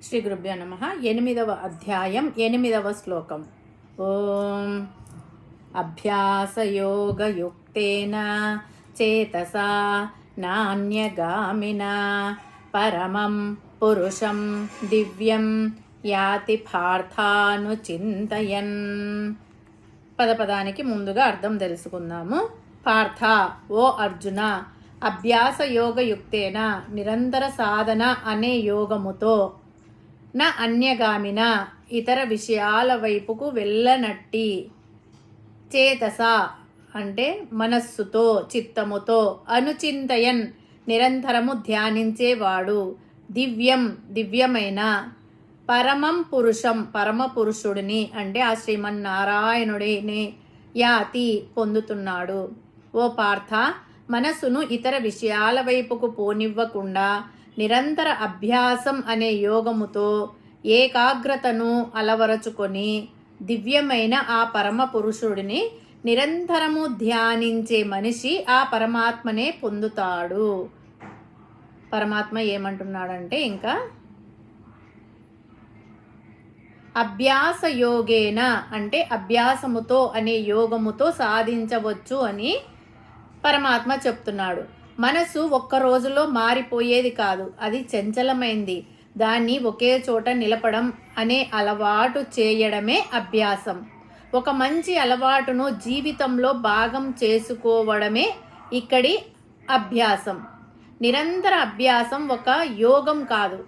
శ్రీ గురుభ్యో నమః. 8వ అధ్యాయం 8వ శ్లోకం. ఓం అభ్యాసయోగయుక్తేన చేతసా నాన్యగామినా పరమం పురుషం దివ్యం యాతి పార్థానుచింతయన్. పదపదానికి ముందుగా అర్థం తెలుసుకుందాము. పార్థ, ఓ అర్జున, అభ్యాస యోగయుక్తేన నిరంతర సాధన అనే యోగముతో, నా అన్యగామిన ఇతర విషయాల వైపుకు వెళ్ళనట్టి, చేతస అంటే మనస్సుతో చిత్తముతో, అనుచింతయన్ నిరంతరము ధ్యానించేవాడు, దివ్యం దివ్యమైన, పరమం పురుషం పరమ పురుషుడిని అంటే ఆ శ్రీమన్నారాయణుడిని యాతి పొందుతున్నాడు. ఓ పార్థ, మనసును ఇతర విషయాల వైపుకు పోనివ్వకుండా నిరంతర అభ్యాసం అనే యోగముతో ఏకాగ్రతను అలవరచుకొని దివ్యమైన ఆ పరమ పురుషుడిని నిరంతరము ధ్యానించే మనిషి ఆ పరమాత్మనే పొందుతాడు. పరమాత్మ ఏమంటున్నాడంటే, ఇంకా అభ్యాస యోగేన అంటే అభ్యాసముతో అనే యోగముతో సాధించవచ్చు అని పరమాత్మ చెప్తున్నాడు. మనసు ఒక్క రోజులో మారిపోయేది కాదు, అది చంచలమైంది. దాన్ని ఒకే చోట నిలపడం అనే అలవాటు చేయడమే అభ్యాసం. ఒక మంచి అలవాటును జీవితంలో భాగం చేసుకోవడమే ఇక్కడి అభ్యాసం. నిరంతర అభ్యాసం ఒక యోగం కాదు,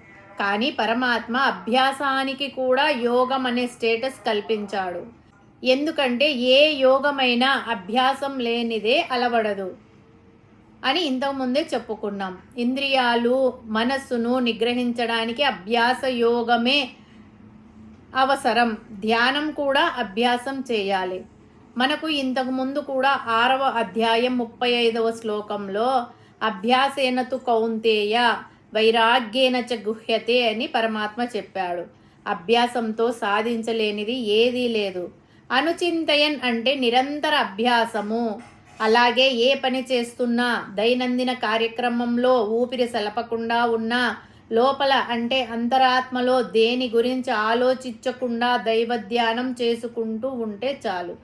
కానీ పరమాత్మ అభ్యాసానికి కూడా యోగం అనే స్టేటస్ కల్పించాడు. ఎందుకంటే ఏ యోగమైనా అభ్యాసం లేనిదే అలవడదు అని ఇంతకుముందే చెప్పుకున్నాం. ఇంద్రియాలు మనస్సును నిగ్రహించడానికి అభ్యాస యోగమే అవసరం. ధ్యానం కూడా అభ్యాసం చేయాలి. మనకు ఇంతకుముందు కూడా 6వ అధ్యాయం 35వ శ్లోకంలో అభ్యాసేనతు కౌంతేయ వైరాగ్యేన చ గుహ్యతే అని పరమాత్మ చెప్పాడు. అభ్యాసంతో సాధించలేనిది ఏదీ లేదు. అనుచింతయన్ అంటే నిరంతర అభ్యాసము. అలాగే ఏ పని చేస్తున్నా, దైనందిన కార్యక్రమంలో ఊపిరి సలపకుండా ఉన్నా, లోపల అంటే అంతరాత్మలో దేని గురించి ఆలోచించకుండా దైవధ్యానం చేసుకుంటూ ఉంటే చాలు.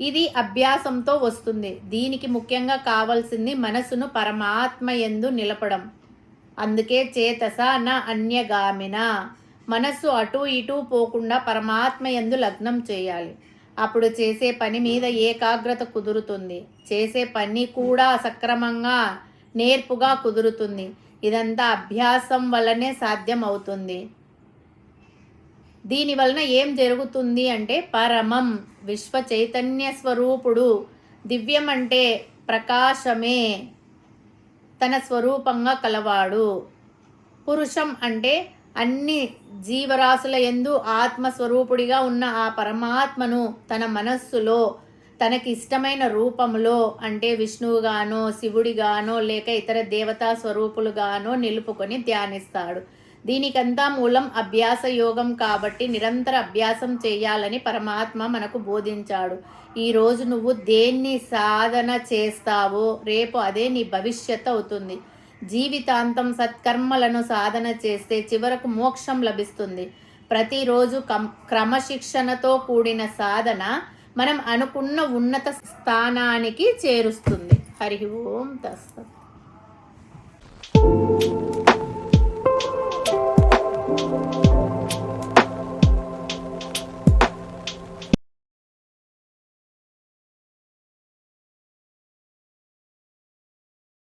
ఇది అభ్యాసంతో వస్తుంది. దీనికి ముఖ్యంగా కావాల్సింది మనసును పరమాత్మ యందు నిలపడం. అందుకే చేతస నా అన్యగామిన, మనస్సు అటు ఇటు పోకుండా పరమాత్మ యందు లగ్నం చేయాలి. అప్పుడు చేసే పని మీద ఏకాగ్రత కుదురుతుంది. చేసే పని కూడా సక్రమంగా నేర్పుగా కుదురుతుంది. ఇదంతా అభ్యాసం వల్లనే సాధ్యం అవుతుంది. దీని వలన ఏం జరుగుతుంది అంటే, పరమం విశ్వ చైతన్య స్వరూపుడు, దివ్యం అంటే ప్రకాశమే తన స్వరూపంగా కలవాడు, పురుషం అంటే అన్ని జీవరాశుల యందు ఆత్మస్వరూపుడిగా ఉన్న ఆ పరమాత్మను తన మనస్సులో తనకి ఇష్టమైన రూపంలో అంటే విష్ణువుగానో శివుడిగానో లేక ఇతర దేవతా స్వరూపులుగానో నిలుపుకొని ధ్యానిస్తాడు. దీనికంతా మూలం అభ్యాస యోగం కాబట్టి నిరంతర అభ్యాసం చేయాలని పరమాత్మ మనకు బోధించాడు. ఈరోజు నువ్వు దేన్ని సాధన చేస్తావో రేపు అదే నీ భవిష్యత్తు అవుతుంది. జీవితాంతం సత్కర్మలను సాధన చేస్తే చివరకు మోక్షం లభిస్తుంది. ప్రతిరోజు క్రమశిక్షణతో కూడిన సాధన మనం అనుకున్న ఉన్నత స్థానానికి చేరుస్తుంది. హరి ఓం తస్సత్.